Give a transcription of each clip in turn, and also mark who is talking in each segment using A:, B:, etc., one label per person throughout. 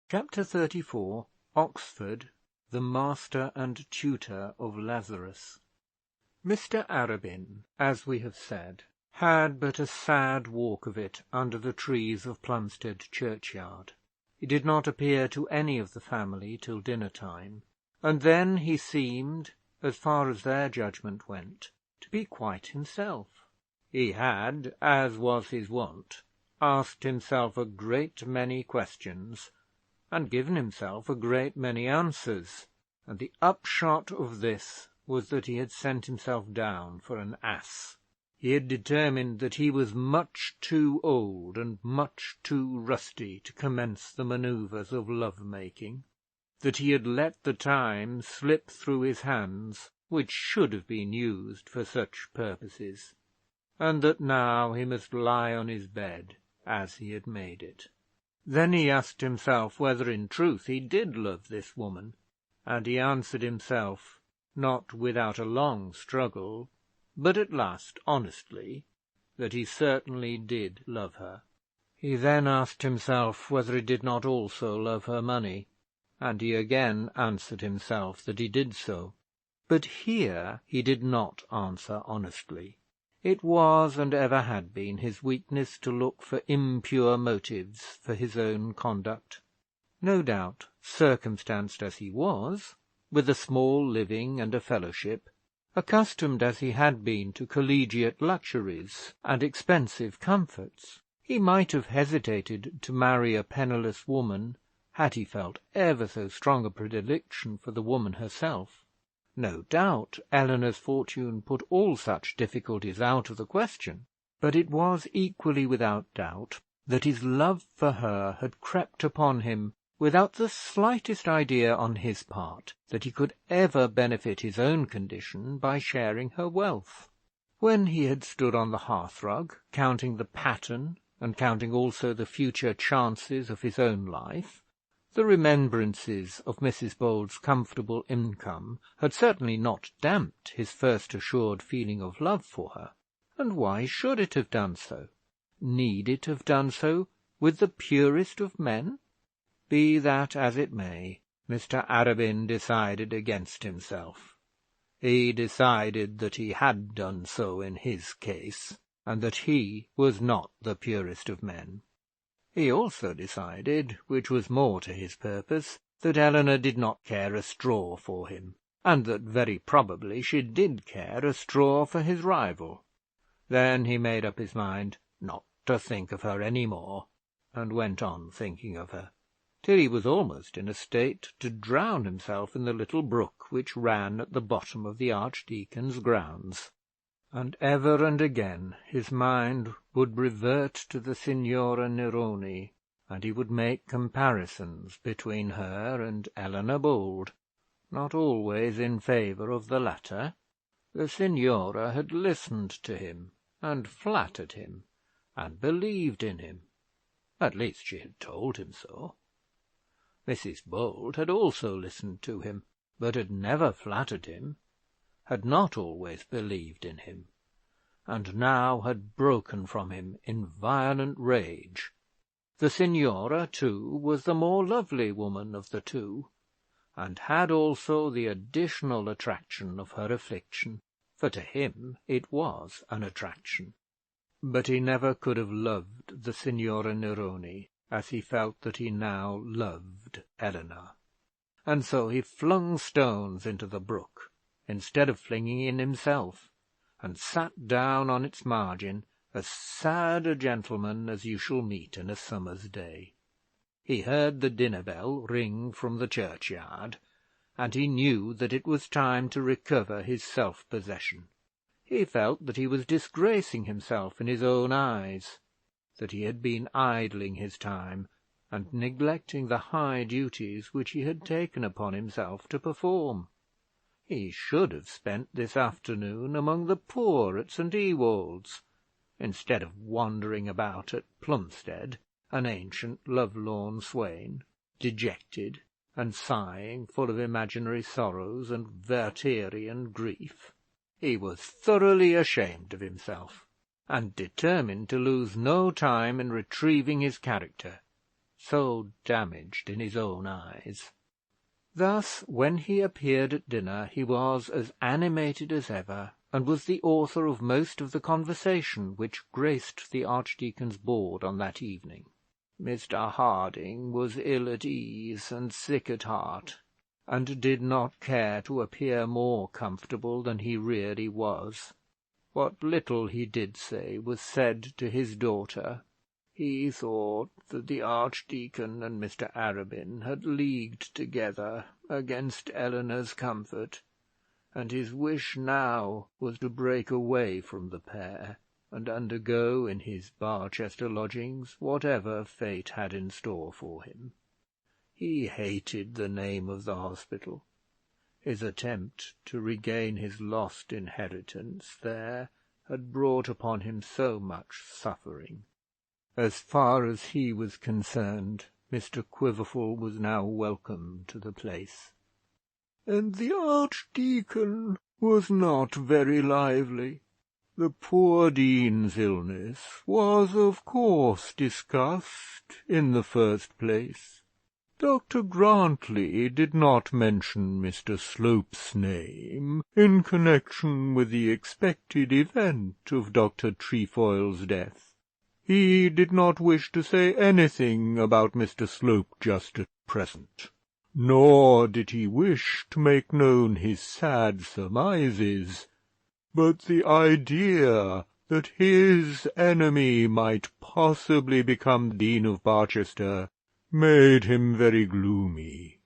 A: Chapter 34. Oxford, the master and tutor of Lazarus. Mr. Arabin, as we have said, had but a sad walk of it under the trees of Plumstead churchyard. He did not appear to any of the family till dinner time, and then he seemed, as far as their judgment went, to be quite himself. He had, as was his wont, asked himself a great many questions, and given himself a great many answers, and the upshot of this was that he had sent himself down for an ass. He had determined that he was much too old and much too rusty to commence the manoeuvres of love-making, that he had let the time slip through his hands which should have been used for such purposes, and that now he must lie on his bed as he had made it. Then he asked himself whether in truth he did love this woman, and he answered himself, not without a long struggle, but at last honestly, that he certainly did love her. He then asked himself whether he did not also love her money, and he again answered himself that he did so. But here he did not answer honestly. It was, and ever had been, his weakness to look for impure motives for his own conduct. No doubt, circumstanced as he was, with a small living and a fellowship, accustomed as he had been to collegiate luxuries and expensive comforts, he might have hesitated to marry a penniless woman had he felt ever so strong a predilection for the woman herself. No doubt Eleanor's fortune put all such difficulties out of the question, but it was equally without doubt that his love for her had crept upon him without the slightest idea on his part that he could ever benefit his own condition by sharing her wealth. When he had stood on the hearthrug, counting the pattern and counting also the future chances of his own life, the remembrances of Mrs. Bold's comfortable income had certainly not damped his first assured feeling of love for her. And why should it have done so? Need it have done so with the purest of men? Be that as it may, Mr. Arabin decided against himself. He decided that he had done so in his case, and that he was not the purest of men. He also decided, which was more to his purpose, that Eleanor did not care a straw for him, and that very probably she did care a straw for his rival. Then he made up his mind not to think of her any more, and went on thinking of her, till he was almost in a state to drown himself in the little brook which ran at the bottom of the archdeacon's grounds. And ever and again his mind would revert to the Signora Neroni, and he would make comparisons between her and Eleanor Bold, not always in favour of the latter. The Signora had listened to him, and flattered him, and believed in him. At least she had told him so. Mrs. Bold had also listened to him, but had never flattered him, had not always believed in him, and now had broken from him in violent rage. The Signora, too, was the more lovely woman of the two, and had also the additional attraction of her affliction, for to him it was an attraction. But he never could have loved the Signora Neroni as he felt that he now loved Eleanor, and so he flung stones into the brook instead of flinging in himself, and sat down on its margin as sad a gentleman as you shall meet in a summer's day. He heard the dinner bell ring from the churchyard, and he knew that it was time to recover his self-possession. He felt that he was disgracing himself in his own eyes, that he had been idling his time and neglecting the high duties which he had taken upon himself to perform. He should have spent this afternoon among the poor at St. Ewald's, instead of wandering about at Plumstead, an ancient love-lorn swain, dejected and sighing, full of imaginary sorrows and Wertherian grief. He was thoroughly ashamed of himself, and determined to lose no time in retrieving his character. so damaged in his own eyes. Thus, when he appeared at dinner, he was as animated as ever, and was the author of most of the conversation which graced the archdeacon's board on that evening. Mr Harding was ill at ease and sick at heart, and did not care to appear more comfortable than he really was. What little he did say was said to his daughter. He thought that the archdeacon and Mr Arabin had leagued together against Eleanor's comfort, and his wish now was to break away from the pair, and undergo in his Barchester lodgings whatever fate had in store for him. He hated the name of the hospital. His attempt to regain his lost inheritance there had brought upon him so much suffering. As far as he was concerned, Mr Quiverful was now welcome to the place. And the archdeacon was not very lively. The poor dean's illness was, of course, discussed in the first place. Dr Grantly did not mention Mr Slope's name in connection with the expected event of Dr Trefoil's death. He did not wish to say anything about Mr Slope just at present, nor did he wish to make known his sad surmises, but the idea that his enemy might possibly become Dean of Barchester made him very gloomy.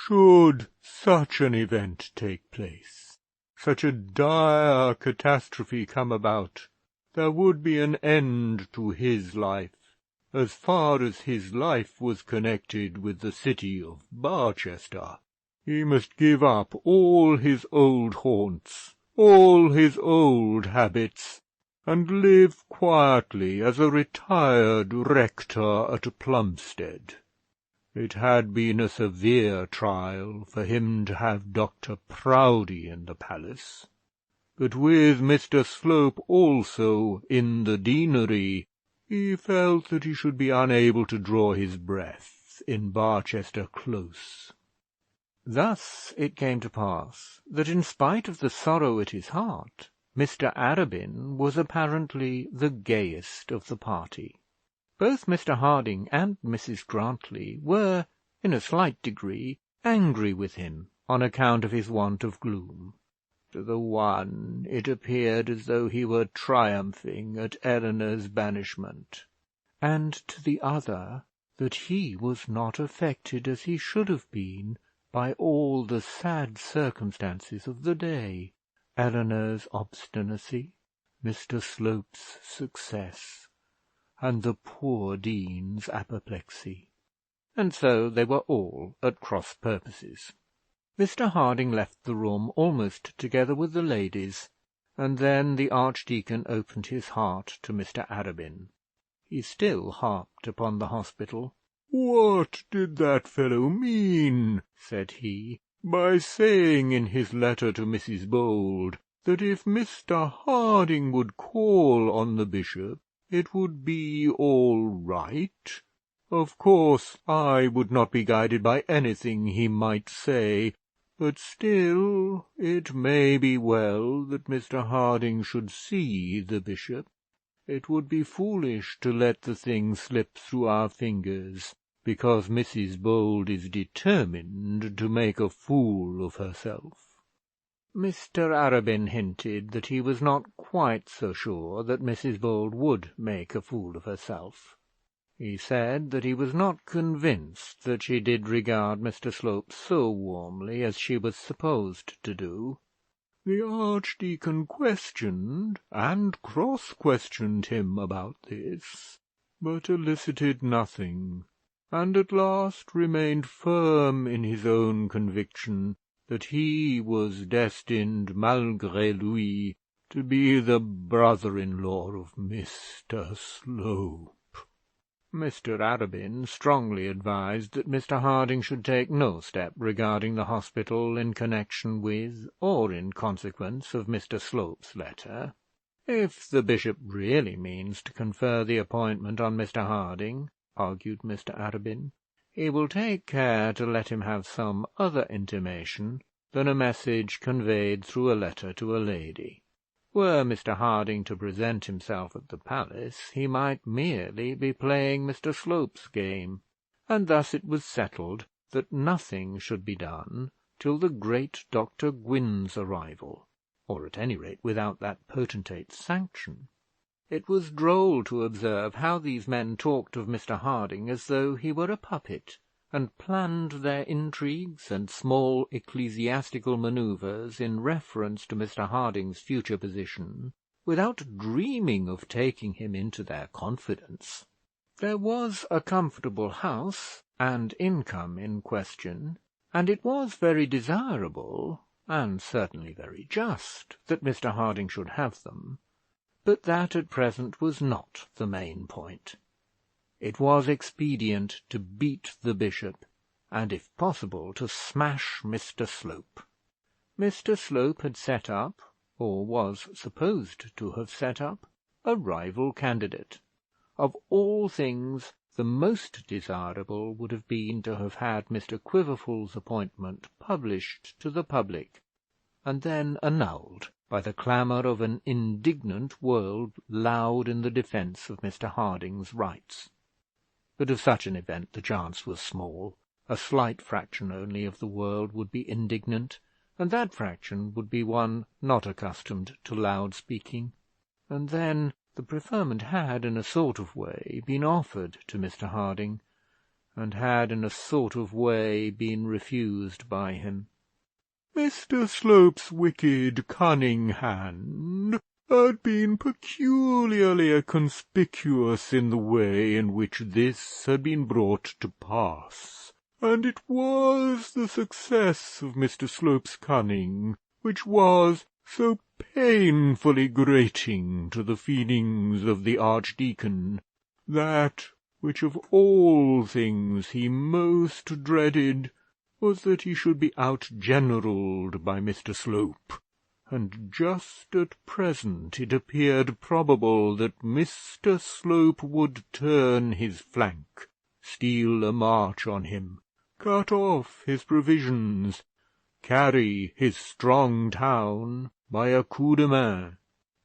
A: Should such an event take place, such a dire catastrophe come about, there would be an end to his life, as far as his life was connected with the city of Barchester. He must give up all his old haunts, all his old habits, and live quietly as a retired rector at Plumstead. It had been a severe trial for him to have Dr Proudie in the palace, but with Mr Slope also in the deanery, he felt that he should be unable to draw his breath in Barchester Close. Thus it came to pass that, in spite of the sorrow at his heart, Mr Arabin was apparently the gayest of the party. Both Mr Harding and Mrs Grantly were, in a slight degree, angry with him on account of his want of gloom. To the one it appeared as though he were triumphing at Eleanor's banishment, and to the other that he was not affected as he should have been by all the sad circumstances of the day, Eleanor's obstinacy, Mr Slope's success, and the poor dean's apoplexy. And so they were all at cross purposes. Mr Harding left the room almost together with the ladies, and then the archdeacon opened his heart to Mr Arabin. He still harped upon the hospital. "What did that fellow mean," said he, "by saying in his letter to Mrs Bold that if Mr Harding would call on the bishop, it would be all right? Of course I would not be guided by anything he might say, but still it may be well that Mr Harding should see the bishop. It would be foolish to let the thing slip through our fingers, because Mrs Bold is determined to make a fool of herself." Mr Arabin hinted that he was not quite so sure that Mrs Bold would make a fool of herself. He said that he was not convinced that she did regard Mr Slope so warmly as she was supposed to do. The archdeacon questioned and cross-questioned him about this, but elicited nothing, and at last remained firm in his own conviction that he was destined, malgré lui, to be the brother-in-law of Mr Slope. Mr Arabin strongly advised that Mr Harding should take no step regarding the hospital in connection with, or in consequence of, Mr Slope's letter. If the bishop really means to confer the appointment on Mr Harding, argued Mr. Arabin. "He will take care to let him have some other intimation than a message conveyed through a letter to a lady. Were Mr. Harding to present himself at the palace, he might merely be playing Mr. Slope's game, and thus it was settled that nothing should be done till the great Dr. Gwynne's arrival, or at any rate without that potentate's sanction. It was droll to observe how these men talked of Mr. Harding as though he were a puppet, and planned their intrigues and small ecclesiastical manoeuvres in reference to Mr. Harding's future position, without dreaming of taking him into their confidence. There was a comfortable house and income in question, and it was very desirable, and certainly very just, that Mr. Harding should have them, but that at present was not the main point. It was expedient to beat the bishop, and if possible to smash Mr. Slope. Mr. Slope had set up, or was supposed to have set up, a rival candidate. Of all things, the most desirable would have been to have had Mr. Quiverful's appointment published to the public, and then annulled by the clamour of an indignant world loud in the defence of Mr. Harding's rights. But of such an event the chance was small. A slight fraction only of the world would be indignant, and that fraction would be one not accustomed to loud speaking. And then the preferment had, in a sort of way, been offered to Mr. Harding, and had, in a sort of way, been refused by him. Mr. Slope's wicked, cunning hand had been peculiarly conspicuous in the way in which this had been brought to pass, and it was the success of Mr. Slope's cunning which was so painfully grating to the feelings of the archdeacon, that which of all things he most dreaded was that he should be outgeneralled by Mr. Slope, and just at present it appeared probable that Mr. Slope would turn his flank, steal a march on him, cut off his provisions, carry his strong town by a coup de main,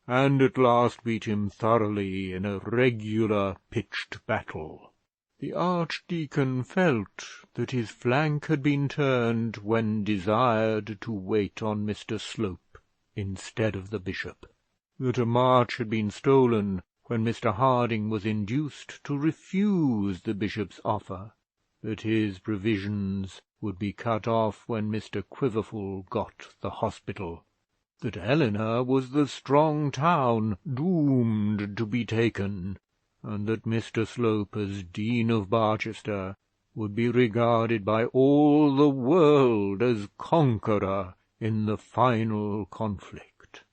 A: and at last beat him thoroughly in a regular pitched battle. The archdeacon felt that his flank had been turned when desired to wait on Mr. Slope instead of the bishop, that a march had been stolen when Mr. Harding was induced to refuse the bishop's offer, that his provisions would be cut off when Mr. Quiverful got the hospital, that Eleanor was the strong town doomed to be taken, and that Mr. Slope, as Dean of Barchester, would be regarded by all the world as conqueror in the final conflict.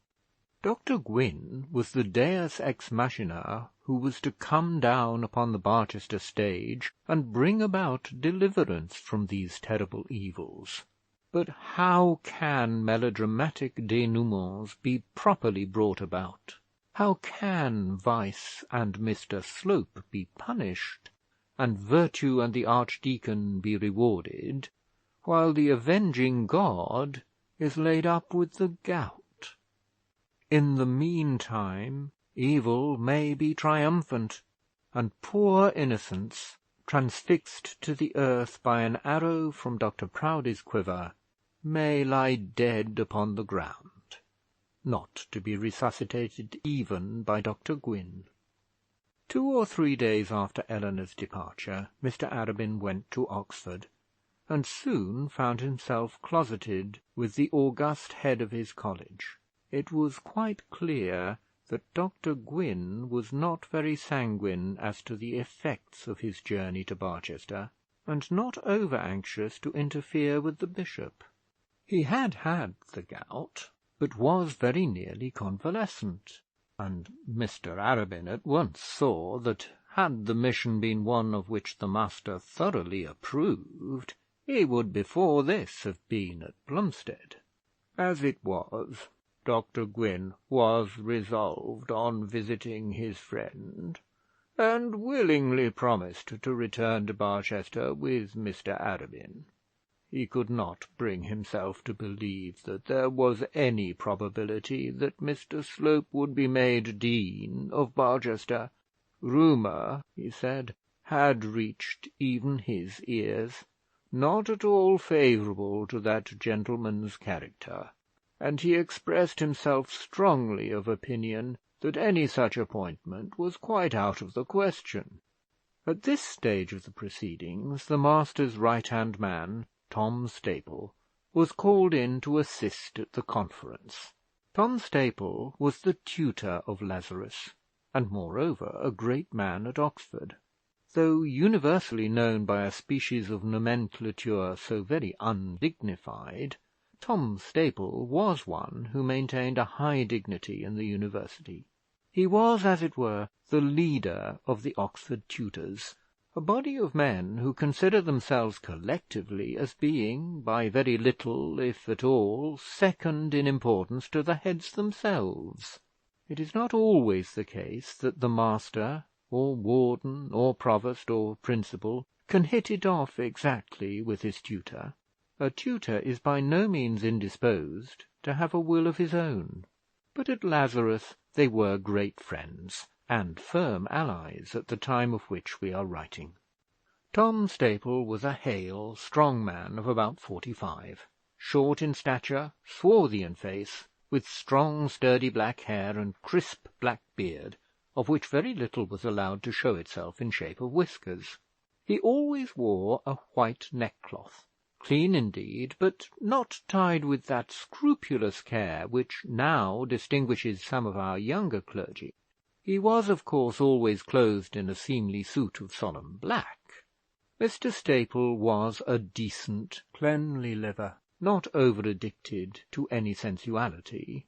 A: Dr. Gwynne was the deus ex machina who was to come down upon the Barchester stage and bring about deliverance from these terrible evils. But how can melodramatic denouements be properly brought about? How can Vice and Mr. Slope be punished, and virtue and the archdeacon be rewarded, while the avenging God is laid up with the gout? In the meantime, evil may be triumphant, and poor innocence, transfixed to the earth by an arrow from Dr. Proudie's quiver, may lie dead upon the ground, not to be resuscitated even by Dr. Gwynne. 2 or 3 days after Eleanor's departure, Mr. Arabin went to Oxford, and soon found himself closeted with the august head of his college. It was quite clear that Dr. Gwynne was not very sanguine as to the effects of his journey to Barchester, and not over anxious to interfere with the bishop. He had had the gout, but was very nearly convalescent, and Mr. Arabin at once saw that, had the mission been one of which the master thoroughly approved, he would before this have been at Plumstead. As it was, Dr. Gwynne was resolved on visiting his friend, and willingly promised to return to Barchester with Mr. Arabin. He could not bring himself to believe that there was any probability that Mr. Slope would be made Dean of Barchester. Rumour, he said, had reached even his ears, not at all favourable to that gentleman's character, and he expressed himself strongly of opinion that any such appointment was quite out of the question. At this stage of the proceedings, the master's right-hand man, Tom Staple, was called in to assist at the conference. Tom Staple was the tutor of Lazarus, and moreover a great man at Oxford. Though universally known by a species of nomenclature so very undignified, Tom Staple was one who maintained a high dignity in the university. He was, as it were, the leader of the Oxford tutors, a body of men who consider themselves collectively as being, by very little, if at all, second in importance to the heads themselves. It is not always the case that the master, or warden, or provost, or principal, can hit it off exactly with his tutor. A tutor is by no means indisposed to have a will of his own. But at Lazarus they were great friends, and firm allies at the time of which we are writing. Tom Staple was a hale, strong man of about 45, short in stature, swarthy in face, with strong, sturdy black hair and crisp black beard, of which very little was allowed to show itself in shape of whiskers. He always wore a white neckcloth, clean indeed, but not tied with that scrupulous care which now distinguishes some of our younger clergy. He was, of course, always clothed in a seemly suit of solemn black. Mr. Staple was a decent, cleanly liver, not over-addicted to any sensuality,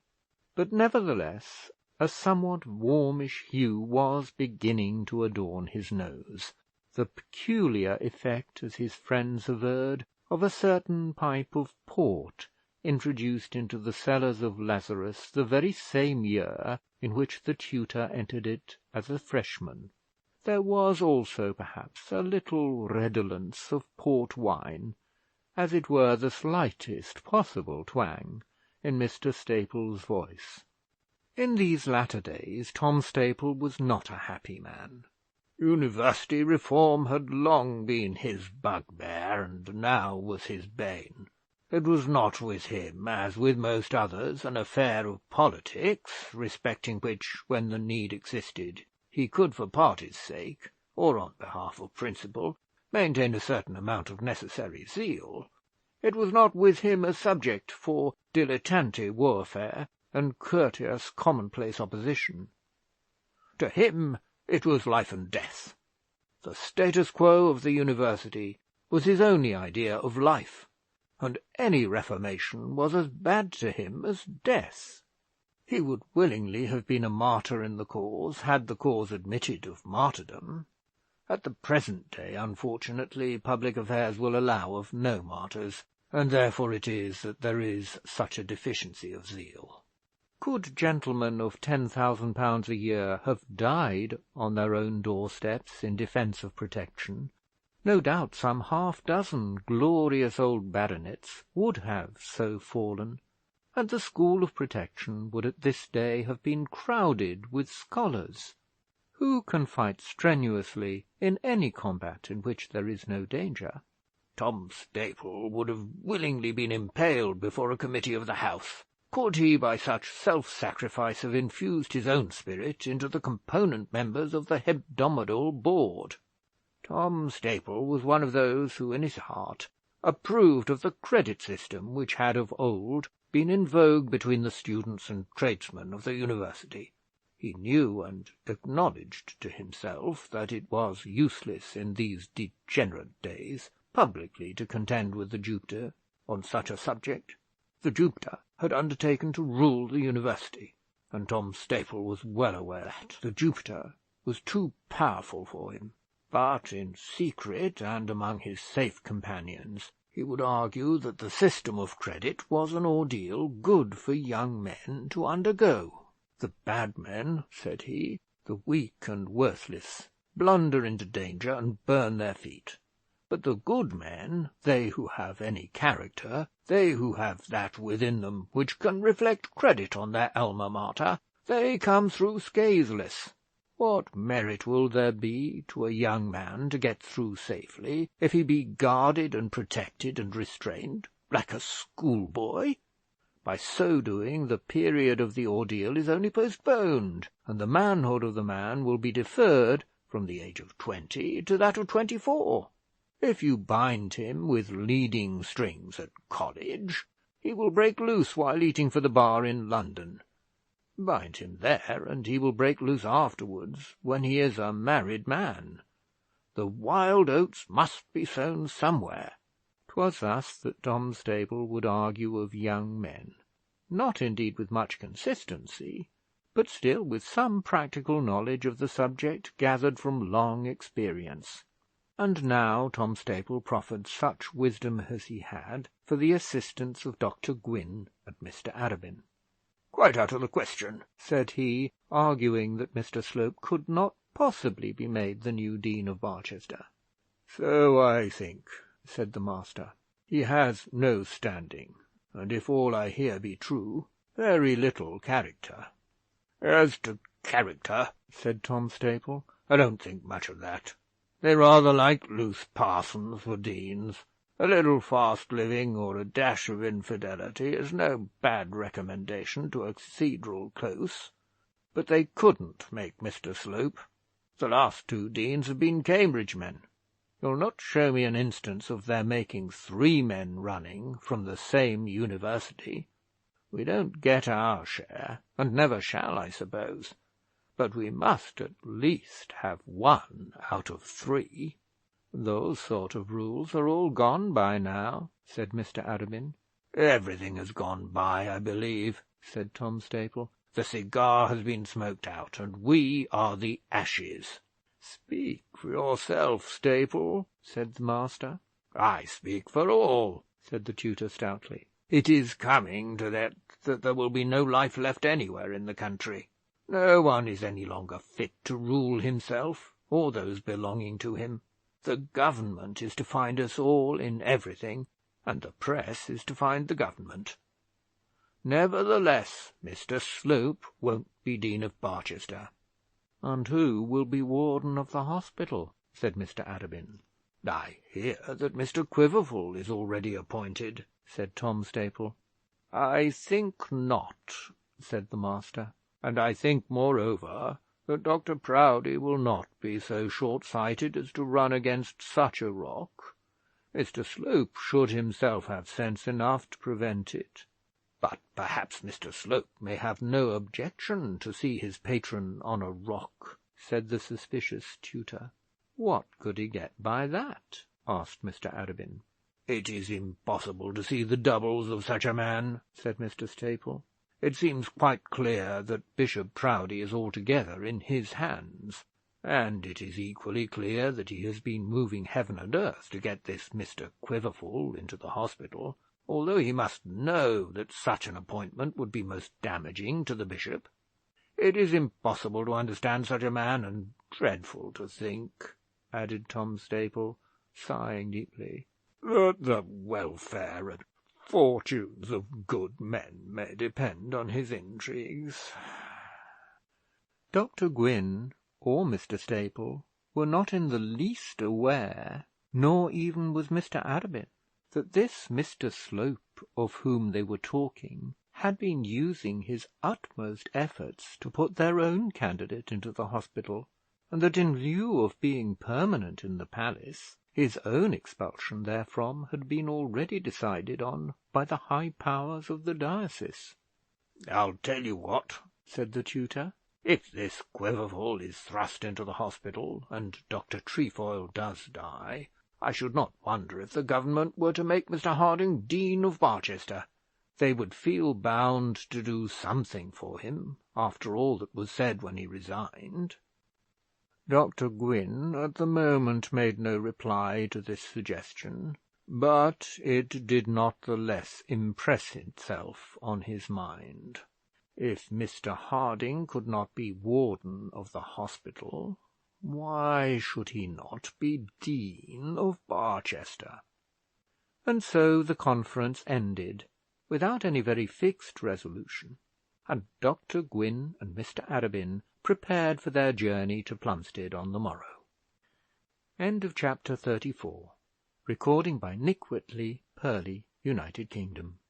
A: but nevertheless a somewhat warmish hue was beginning to adorn his nose, the peculiar effect, as his friends averred, of a certain pipe of port introduced into the cellars of Lazarus the very same year in which the tutor entered it as a freshman. There was also, perhaps, a little redolence of port wine, as it were the slightest possible twang, in Mr. Staple's voice. In these latter days Tom Staple was not a happy man. University reform had long been his bugbear, and now was his bane. It was not with him, as with most others, an affair of politics, respecting which, when the need existed, he could, for party's sake, or on behalf of principle, maintain a certain amount of necessary zeal. It was not with him a subject for dilettante warfare and courteous commonplace opposition. To him it was life and death. The status quo of the university was his only idea of life, and any reformation was as bad to him as death. He would willingly have been a martyr in the cause, had the cause admitted of martyrdom. At the present day, unfortunately, public affairs will allow of no martyrs, and therefore it is that there is such a deficiency of zeal. Could gentlemen of £10,000 a year have died on their own doorsteps in defence of protection, no doubt some half-dozen glorious old baronets would have so fallen, and the school of protection would at this day have been crowded with scholars. Who can fight strenuously in any combat in which there is no danger? Tom Staple would have willingly been impaled before a committee of the House, could he by such self-sacrifice have infused his own spirit into the component members of the hebdomadal board. Tom Staple was one of those who, in his heart, approved of the credit system which had of old been in vogue between the students and tradesmen of the university. He knew and acknowledged to himself that it was useless in these degenerate days publicly to contend with the Jupiter on such a subject. The Jupiter had undertaken to rule the university, and Tom Staple was well aware that the Jupiter was too powerful for him. But in secret, and among his safe companions, he would argue that the system of credit was an ordeal good for young men to undergo. The bad men, said he, the weak and worthless, blunder into danger and burn their feet. But the good men, they who have any character, they who have that within them which can reflect credit on their alma mater, they come through scatheless. What merit will there be to a young man to get through safely, if he be guarded and protected and restrained, like a schoolboy? By so doing, the period of the ordeal is only postponed, and the manhood of the man will be deferred from the age of 20 to that of 24. If you bind him with leading strings at college, he will break loose while eating for the bar in London. Bind him there, and he will break loose afterwards, when he is a married man. The wild oats must be sown somewhere. 'Twas thus that Tom Staple would argue of young men, not indeed with much consistency, but still with some practical knowledge of the subject gathered from long experience. And now Tom Staple proffered such wisdom as he had for the assistance of Dr Gwynn and Mr Arabin. "Quite out of the question," said he, arguing that Mr Slope could not possibly be made the new Dean of Barchester. "So I think," said the master. "He has no standing, and if all I hear be true, very little character." "As to character," said Tom Staple, "I don't think much of that. They rather like loose parsons for deans. A little fast living or a dash of infidelity is no bad recommendation to a cathedral close. But they couldn't make Mr Slope. The last 2 deans have been Cambridge men. You'll not show me an instance of their making 3 men running from the same university. We don't get our share, and never shall, I suppose. But we must at least have 1 out of 3. "Those sort of rules are all gone by now," said Mr Arabin. "Everything has gone by, I believe," said Tom Staple. "The cigar has been smoked out, and we are the ashes." "Speak for yourself, Staple," said the master. "I speak for all," said the tutor stoutly. "It is coming to that there will be no life left anywhere in the country. No one is any longer fit to rule himself or those belonging to him. The government is to find us all in everything, and the press is to find the government. Nevertheless, Mr Slope won't be Dean of Barchester." "And who will be warden of the hospital?" said Mr Arabin. "I hear that Mr Quiverful is already appointed," said Tom Staple. "I think not," said the master; "and I think, moreover, that Dr Proudie will not be so short-sighted as to run against such a rock. Mr Slope should himself have sense enough to prevent it. But perhaps Mr Slope may have no objection to see his patron on a rock," said the suspicious tutor. "What could he get by that?" asked Mr Arabin. "It is impossible to see the doubles of such a man," said Mr Staple. "It seems quite clear that Bishop Proudie is altogether in his hands, and it is equally clear that he has been moving heaven and earth to get this Mr Quiverful into the hospital, although he must know that such an appointment would be most damaging to the bishop. It is impossible to understand such a man, and dreadful to think," added Tom Staple, sighing deeply, "that the welfare and fortunes of good men may depend on his intrigues." Dr Gwynn or Mr Staple were not in the least aware, nor even was Mr Arabin, that this Mr Slope of whom they were talking had been using his utmost efforts to put their own candidate into the hospital, and that in lieu of being permanent in the palace, his own expulsion therefrom had been already decided on by the high powers of the diocese. "I'll tell you what," said the tutor, "if this Quiverful is thrust into the hospital, and Dr Trefoil does die, I should not wonder if the government were to make Mr Harding Dean of Barchester. They would feel bound to do something for him, after all that was said when he resigned." Dr Gwynn at the moment made no reply to this suggestion, but it did not the less impress itself on his mind. If Mr Harding could not be warden of the hospital, Why should he not be Dean of Barchester? And so the conference ended without any very fixed resolution, and Dr Gwynne and Mr Arabin prepared for their journey to Plumstead on the morrow. Chapter 34. Recording by Nick Whitley, Purley, United Kingdom.